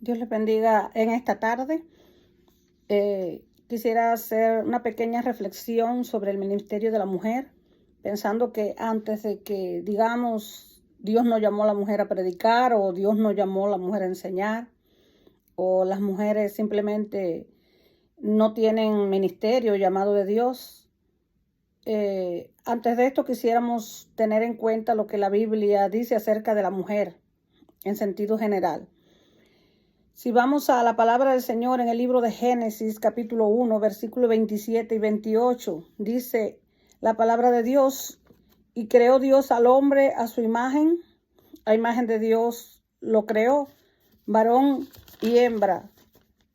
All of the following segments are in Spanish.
Dios les bendiga en esta tarde. Quisiera hacer una pequeña reflexión sobre el ministerio de la mujer, pensando que antes de que digamos Dios no llamó a la mujer a predicar o Dios no llamó a la mujer a enseñar o las mujeres simplemente no tienen ministerio llamado de Dios. Antes de esto quisiéramos tener en cuenta lo que la Biblia dice acerca de la mujer en sentido general. Si vamos a la palabra del Señor en el libro de Génesis, capítulo 1, versículos 27 y 28, dice la palabra de Dios: y creó Dios al hombre a su imagen, a imagen de Dios lo creó, varón y hembra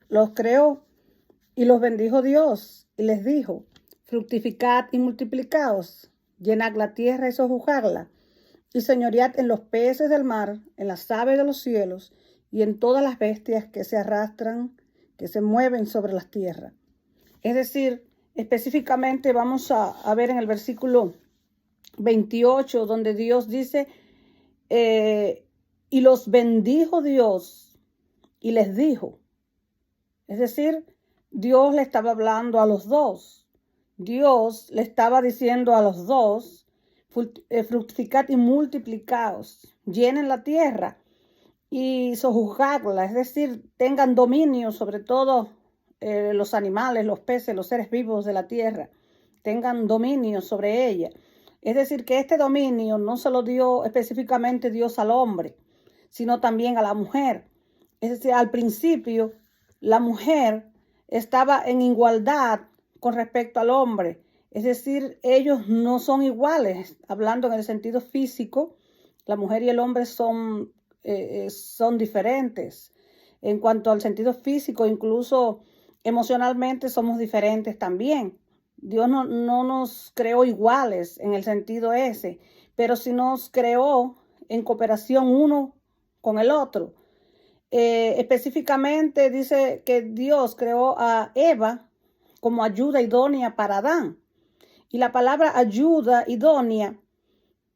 los creó, y los bendijo Dios, y les dijo: fructificad y multiplicaos, llenad la tierra y sojuzgadla, y señoread en los peces del mar, en las aves de los cielos, y en todas las bestias que se arrastran, que se mueven sobre las tierras. Es decir, específicamente vamos a ver en el versículo 28, donde Dios dice, y los bendijo Dios, y les dijo. Es decir, Dios le estaba hablando a los dos. Dios le estaba diciendo a los dos: fructificad y multiplicaos, llenen la tierra y sojuzgadla, es decir, tengan dominio sobre todo los animales, los peces, los seres vivos de la tierra, tengan dominio sobre ella. Es decir, que este dominio no se lo dio específicamente Dios al hombre, sino también a la mujer. Es decir, al principio la mujer estaba en igualdad con respecto al hombre. Es decir, ellos no son iguales, hablando en el sentido físico. La mujer y el hombre son diferentes. En cuanto al sentido físico, incluso emocionalmente somos diferentes también. Dios no nos creó iguales en el sentido ese, pero sí nos creó en cooperación uno con el otro. Específicamente dice que Dios creó a Eva como ayuda idónea para Adán. Y la palabra ayuda idónea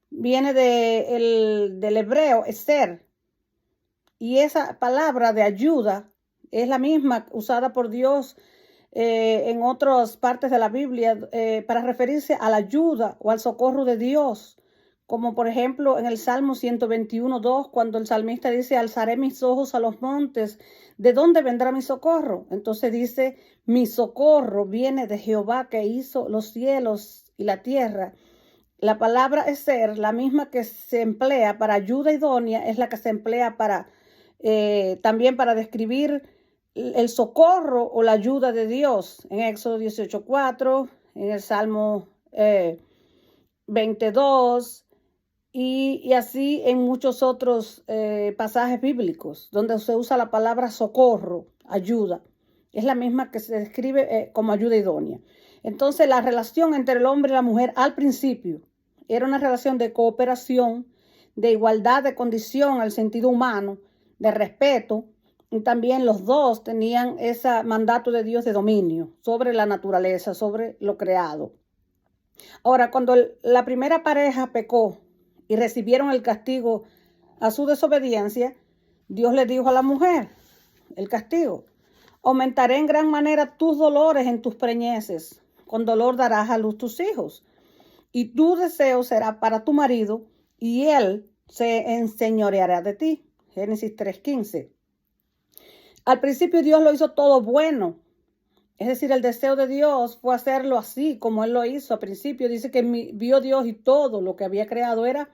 viene del hebreo eser. Y esa palabra de ayuda es la misma usada por Dios en otras partes de la Biblia para referirse a la ayuda o al socorro de Dios. Como por ejemplo en el Salmo 121:2, cuando el salmista dice: alzaré mis ojos a los montes, ¿de dónde vendrá mi socorro? Entonces dice: mi socorro viene de Jehová, que hizo los cielos y la tierra. La palabra eser, la misma que se emplea para ayuda idónea, es la que se emplea para también para describir el socorro o la ayuda de Dios en Éxodo 18:4, en el Salmo 22 y así en muchos otros pasajes bíblicos donde se usa la palabra socorro, ayuda. Es la misma que se describe como ayuda idónea. Entonces, la relación entre el hombre y la mujer al principio era una relación de cooperación, de igualdad de condición al sentido humano, de respeto, y también los dos tenían ese mandato de Dios de dominio sobre la naturaleza, sobre lo creado. Ahora, cuando la primera pareja pecó y recibieron el castigo a su desobediencia, Dios le dijo a la mujer el castigo: aumentaré en gran manera tus dolores en tus preñeces, con dolor darás a luz tus hijos, y tu deseo será para tu marido, y él se enseñoreará de ti. Génesis 3:15. Al principio Dios lo hizo todo bueno. Es decir, el deseo de Dios fue hacerlo así como Él lo hizo. Al principio dice que vio Dios y todo lo que había creado era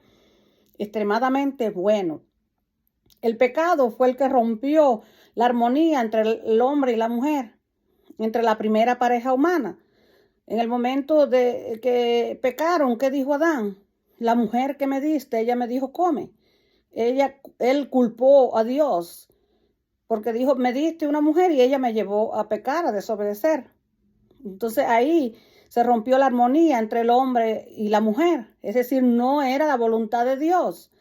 extremadamente bueno. El pecado fue el que rompió la armonía entre el hombre y la mujer, entre la primera pareja humana. En el momento de que pecaron, ¿qué dijo Adán? La mujer que me diste, ella me dijo, come. Él culpó a Dios porque dijo: me diste una mujer, y ella me llevó a pecar, a desobedecer. Entonces ahí se rompió la armonía entre el hombre y la mujer. Es decir, no era la voluntad de Dios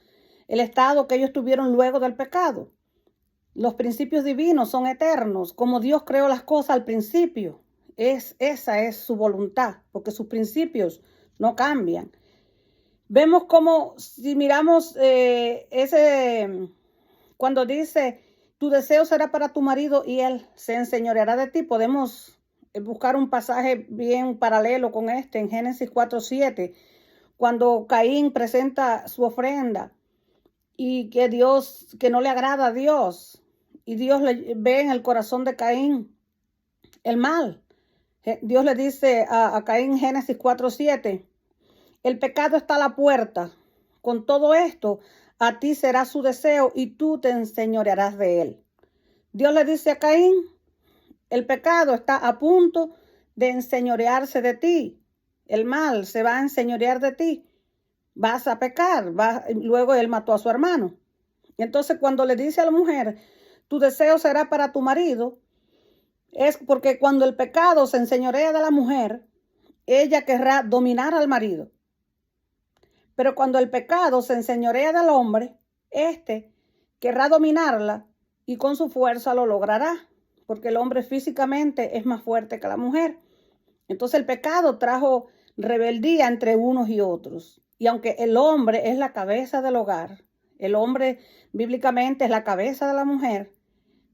el estado que ellos tuvieron luego del pecado. Los principios divinos son eternos. Como Dios creó las cosas al principio, esa es su voluntad, porque sus principios no cambian. Vemos como, si miramos cuando dice Tu deseo será para tu marido y él se enseñoreará de ti. Podemos buscar un pasaje bien paralelo con este en Génesis 4:7, cuando Caín presenta su ofrenda y que no le agrada a Dios, y Dios ve en el corazón de Caín el mal. Dios le dice a Caín en Génesis 4:7, el pecado está a la puerta. Con todo esto, a ti será su deseo y tú te enseñorearás de él. Dios le dice a Caín, el pecado está a punto de enseñorearse de ti. El mal se va a enseñorear de ti. Vas a pecar. Luego él mató a su hermano. Y entonces cuando le dice a la mujer, tu deseo será para tu marido, es porque cuando el pecado se enseñorea de la mujer, ella querrá dominar al marido. Pero cuando el pecado se enseñorea del hombre, éste querrá dominarla y con su fuerza lo logrará, porque el hombre físicamente es más fuerte que la mujer. Entonces el pecado trajo rebeldía entre unos y otros. Y aunque el hombre es la cabeza del hogar, el hombre bíblicamente es la cabeza de la mujer,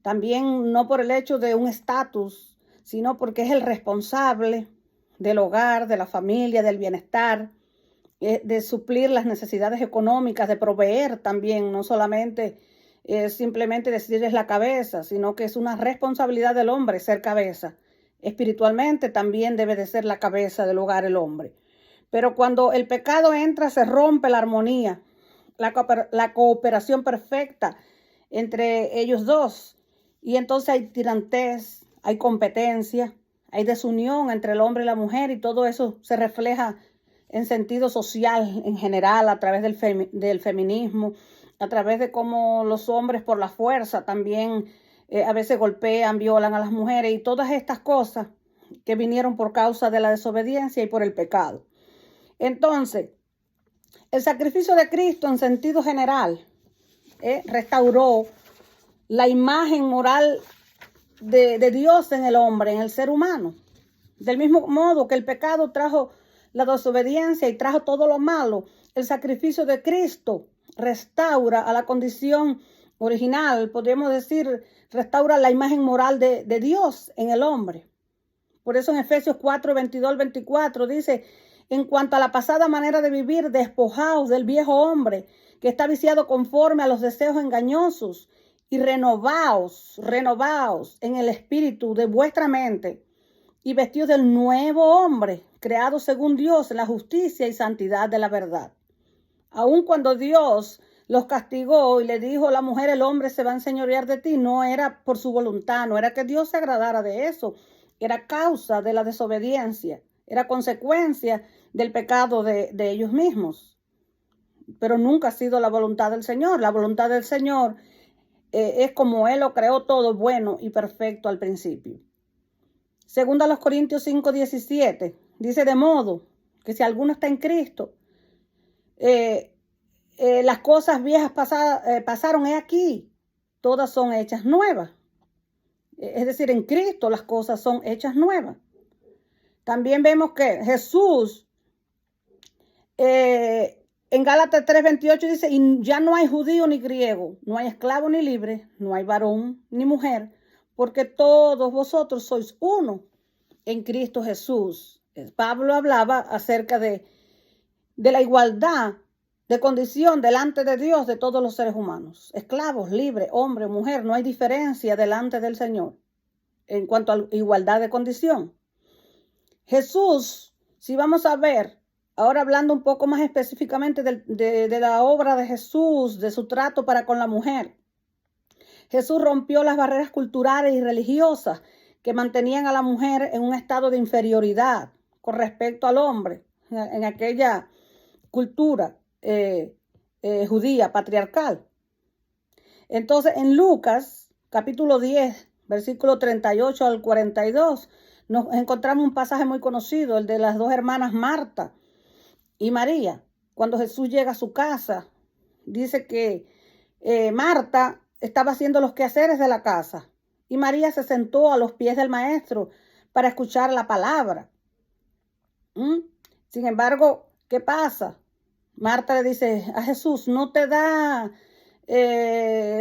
también no por el hecho de un estatus, sino porque es el responsable del hogar, de la familia, del bienestar, de suplir las necesidades económicas, de proveer también, no solamente simplemente decir es la cabeza, sino que es una responsabilidad del hombre ser cabeza. Espiritualmente también debe de ser la cabeza del hogar el hombre. Pero cuando el pecado entra, se rompe la armonía, la cooperación perfecta entre ellos dos. Y entonces hay tirantez, hay competencia, hay desunión entre el hombre y la mujer, y todo eso se refleja en sentido social en general, a través del feminismo, a través de cómo los hombres por la fuerza también a veces golpean, violan a las mujeres, y todas estas cosas que vinieron por causa de la desobediencia y por el pecado. Entonces, el sacrificio de Cristo en sentido general restauró la imagen moral de Dios en el hombre, en el ser humano. Del mismo modo que el pecado trajo la desobediencia y trajo todo lo malo, el sacrificio de Cristo restaura a la condición original, podríamos decir, restaura la imagen moral de Dios en el hombre. Por eso en Efesios 4:22-24 dice, en cuanto a la pasada manera de vivir, despojaos del viejo hombre que está viciado conforme a los deseos engañosos, y renovaos en el espíritu de vuestra mente, y vestidos del nuevo hombre, creado según Dios en la justicia y santidad de la verdad. Aun cuando Dios los castigó y le dijo a la mujer, el hombre se va a enseñorear de ti, no era por su voluntad, no era que Dios se agradara de eso, era causa de la desobediencia, era consecuencia del pecado de ellos mismos. Pero nunca ha sido la voluntad del Señor. La voluntad del Señor es como Él lo creó todo bueno y perfecto al principio. Segunda a los Corintios 5:17, dice, de modo que si alguno está en Cristo, las cosas viejas pasaron, he aquí, todas son hechas nuevas. Es decir, en Cristo las cosas son hechas nuevas. También vemos que Jesús, en Gálatas 3:28 dice, y ya no hay judío ni griego, no hay esclavo ni libre, no hay varón ni mujer, porque todos vosotros sois uno en Cristo Jesús. Pablo hablaba acerca de la igualdad de condición delante de Dios de todos los seres humanos. Esclavos, libres, hombre, mujer, no hay diferencia delante del Señor en cuanto a igualdad de condición. Jesús, si vamos a ver, ahora hablando un poco más específicamente de la obra de Jesús, de su trato para con la mujer. Jesús rompió las barreras culturales y religiosas que mantenían a la mujer en un estado de inferioridad con respecto al hombre en aquella cultura judía patriarcal. Entonces, en Lucas, capítulo 10, versículo 38 al 42, nos encontramos un pasaje muy conocido, el de las dos hermanas Marta y María. Cuando Jesús llega a su casa, dice que Marta estaba haciendo los quehaceres de la casa y María se sentó a los pies del maestro para escuchar la palabra. Sin embargo, ¿qué pasa? Marta le dice a Jesús, no te da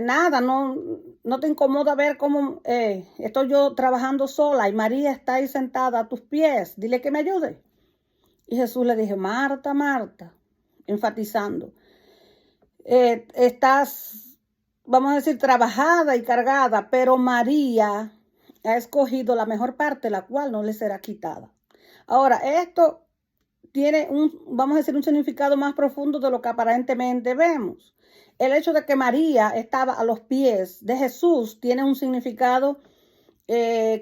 nada, no, no te incomoda ver cómo estoy yo trabajando sola y María está ahí sentada a tus pies? Dile que me ayude. Y Jesús le dijo, Marta, Marta, enfatizando, estás, vamos a decir, trabajada y cargada, pero María ha escogido la mejor parte, la cual no le será quitada. Ahora, esto tiene vamos a decir, un significado más profundo de lo que aparentemente vemos. El hecho de que María estaba a los pies de Jesús tiene un significado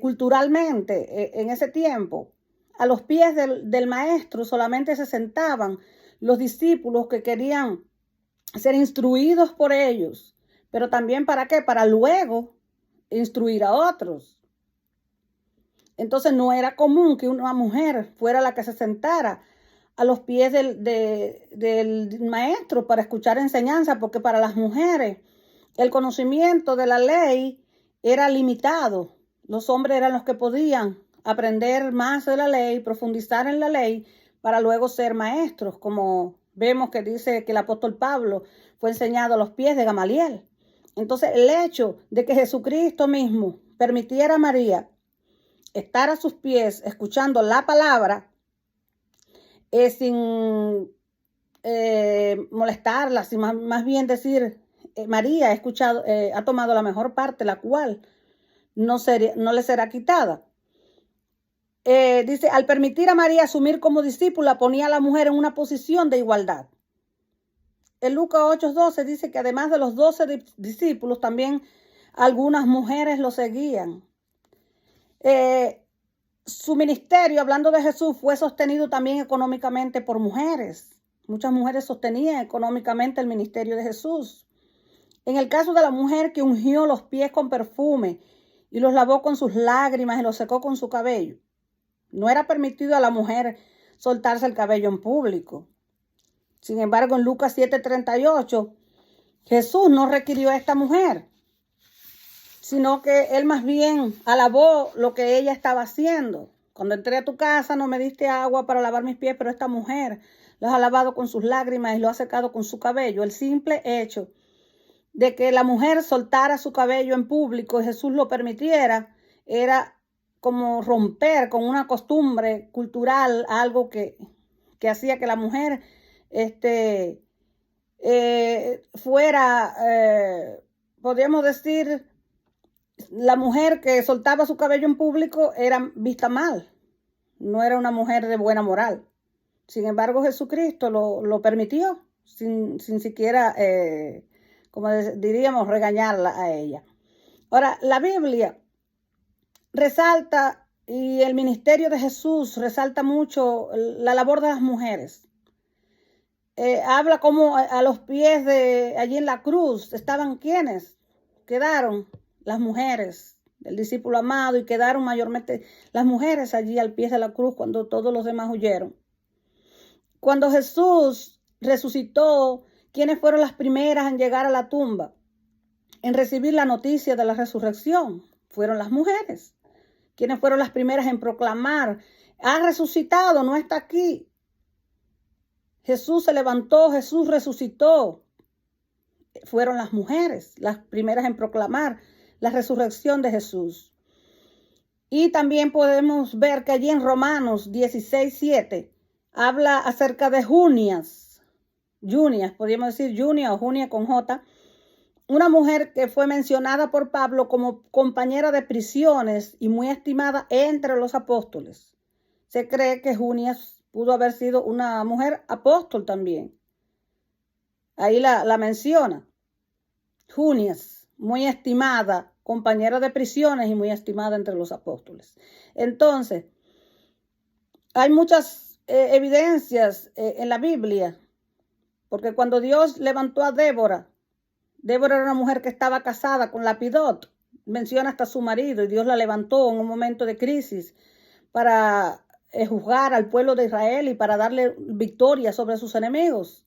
culturalmente en ese tiempo. A los pies del maestro solamente se sentaban los discípulos que querían ser instruidos por ellos. Pero también, ¿para qué? Para luego instruir a otros. Entonces no era común que una mujer fuera la que se sentara a los pies del maestro para escuchar enseñanza, porque para las mujeres el conocimiento de la ley era limitado. Los hombres eran los que podían aprender más de la ley, profundizar en la ley, para luego ser maestros, como vemos que dice que el apóstol Pablo fue enseñado a los pies de Gamaliel. Entonces el hecho de que Jesucristo mismo permitiera a María estar a sus pies escuchando la palabra, sin molestarla, sin más bien decir, María ha tomado la mejor parte, la cual no le será quitada. Dice, al permitir a María asumir como discípula, ponía a la mujer en una posición de igualdad. En Lucas 8:12 dice que además de los 12 discípulos, también algunas mujeres lo seguían. Su ministerio, hablando de Jesús, fue sostenido también económicamente por mujeres. Muchas mujeres sostenían económicamente el ministerio de Jesús. En el caso de la mujer que ungió los pies con perfume y los lavó con sus lágrimas y los secó con su cabello, no era permitido a la mujer soltarse el cabello en público. Sin embargo, en Lucas 7:38, Jesús no requirió a esta mujer, sino que él más bien alabó lo que ella estaba haciendo. Cuando entré a tu casa no me diste agua para lavar mis pies, pero esta mujer los ha lavado con sus lágrimas y lo ha secado con su cabello. El simple hecho de que la mujer soltara su cabello en público y Jesús lo permitiera, era como romper con una costumbre cultural, algo que hacía que la mujer fuera, podríamos decir, la mujer que soltaba su cabello en público era vista mal, no era una mujer de buena moral. Sin embargo, Jesucristo lo permitió sin siquiera, como diríamos, regañarla a ella. Ahora, la Biblia resalta, y el ministerio de Jesús resalta mucho la labor de las mujeres. Habla como a los pies de allí en la cruz estaban quienes quedaron, las mujeres del discípulo amado, y quedaron mayormente las mujeres allí al pie de la cruz cuando todos los demás huyeron. Cuando Jesús resucitó, ¿quiénes fueron las primeras en llegar a la tumba, en recibir la noticia de la resurrección? Fueron las mujeres. ¿Quiénes fueron las primeras en proclamar, ha resucitado, no está aquí? Jesús se levantó, Jesús resucitó. Fueron las mujeres las primeras en proclamar la resurrección de Jesús. Y también podemos ver que allí en Romanos 16:7 habla acerca de Junias, podríamos decir Junia o Junia con J, una mujer que fue mencionada por Pablo como compañera de prisiones y muy estimada entre los apóstoles. Se cree que Junias pudo haber sido una mujer apóstol también. Ahí la menciona. Junias, muy estimada, compañera de prisiones y muy estimada entre los apóstoles. Entonces, hay muchas evidencias en la Biblia, porque cuando Dios levantó a Débora era una mujer que estaba casada con Lapidot, menciona hasta su marido, y Dios la levantó en un momento de crisis para juzgar al pueblo de Israel y para darle victoria sobre sus enemigos.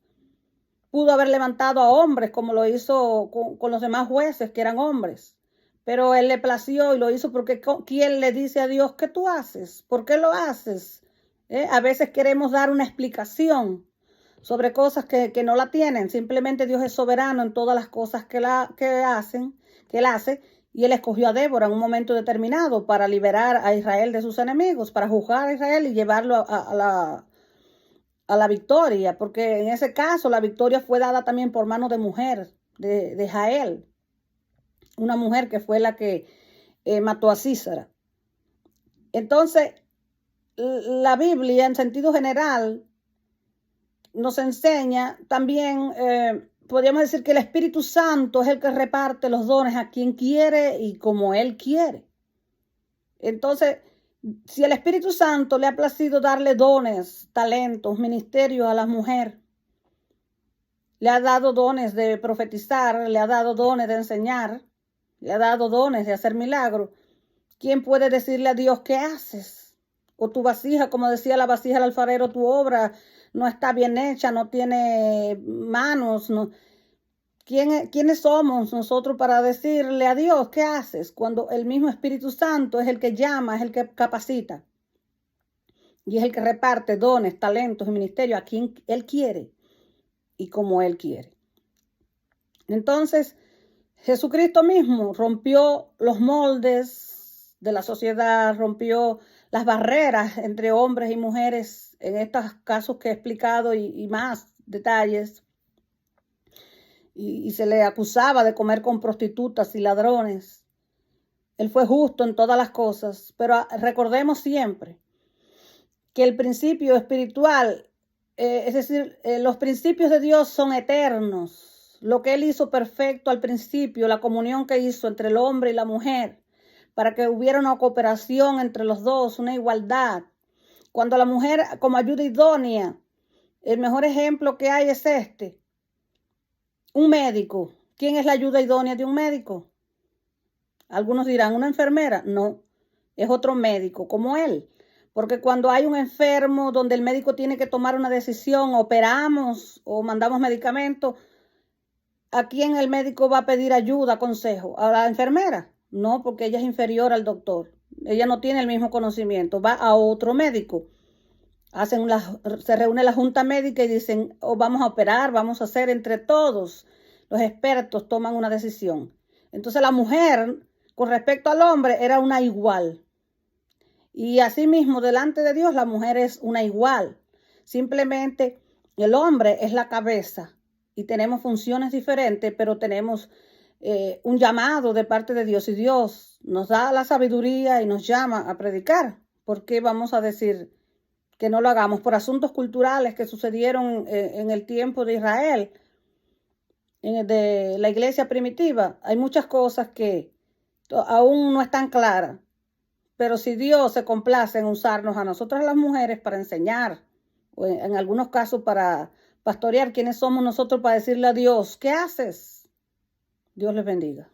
Pudo haber levantado a hombres como lo hizo con los demás jueces que eran hombres, pero él le plació y lo hizo porque ¿quién le dice a Dios qué tú haces? ¿Por qué lo haces? A veces queremos dar una explicación sobre cosas que no la tienen. Simplemente Dios es soberano en todas las cosas que hacen, que él hace, y él escogió a Débora en un momento determinado para liberar a Israel de sus enemigos, para juzgar a Israel y llevarlo a la victoria, porque en ese caso la victoria fue dada también por mano de mujer, de Jael, una mujer que fue la que mató a Sísara. Entonces, la Biblia en sentido general nos enseña también, podríamos decir que el Espíritu Santo es el que reparte los dones a quien quiere y como Él quiere. Entonces, si el Espíritu Santo le ha placido darle dones, talentos, ministerios a la mujer, le ha dado dones de profetizar, le ha dado dones de enseñar, le ha dado dones de hacer milagros, ¿quién puede decirle a Dios qué haces? O tu vasija, como decía la vasija del alfarero, tu obra no está bien hecha, no tiene manos. No. ¿Quiénes somos nosotros para decirle a Dios qué haces? Cuando el mismo Espíritu Santo es el que llama, es el que capacita. Y es el que reparte dones, talentos y ministerios a quien Él quiere y como Él quiere. Entonces, Jesucristo mismo rompió los moldes de la sociedad, rompió las barreras entre hombres y mujeres en estos casos que he explicado y más detalles. Y se le acusaba de comer con prostitutas y ladrones. Él fue justo en todas las cosas, pero recordemos siempre que el principio espiritual, es decir, los principios de Dios son eternos. Lo que Él hizo perfecto al principio, la comunión que hizo entre el hombre y la mujer, para que hubiera una cooperación entre los dos, una igualdad. Cuando la mujer, como ayuda idónea, el mejor ejemplo que hay es este. Un médico. ¿Quién es la ayuda idónea de un médico? Algunos dirán, ¿una enfermera? No, es otro médico como él. Porque cuando hay un enfermo donde el médico tiene que tomar una decisión, operamos o mandamos medicamentos, ¿a quién el médico va a pedir ayuda, consejo? ¿A la enfermera? No, porque ella es inferior al doctor. Ella no tiene el mismo conocimiento. Va a otro médico. Se reúne la junta médica y dicen, vamos a operar, vamos a hacer entre todos. Los expertos toman una decisión. Entonces la mujer, con respecto al hombre, era una igual. Y asimismo, delante de Dios, la mujer es una igual. Simplemente el hombre es la cabeza y tenemos funciones diferentes, pero tenemos un llamado de parte de Dios. Y Dios nos da la sabiduría y nos llama a predicar. ¿Por qué vamos a decir que no lo hagamos? Por asuntos culturales que sucedieron en el tiempo de Israel, de la iglesia primitiva. Hay muchas cosas que aún no están claras, pero si Dios se complace en usarnos a nosotras las mujeres para enseñar, o en algunos casos para pastorear, ¿quiénes somos nosotros para decirle a Dios, ¿qué haces? Dios les bendiga.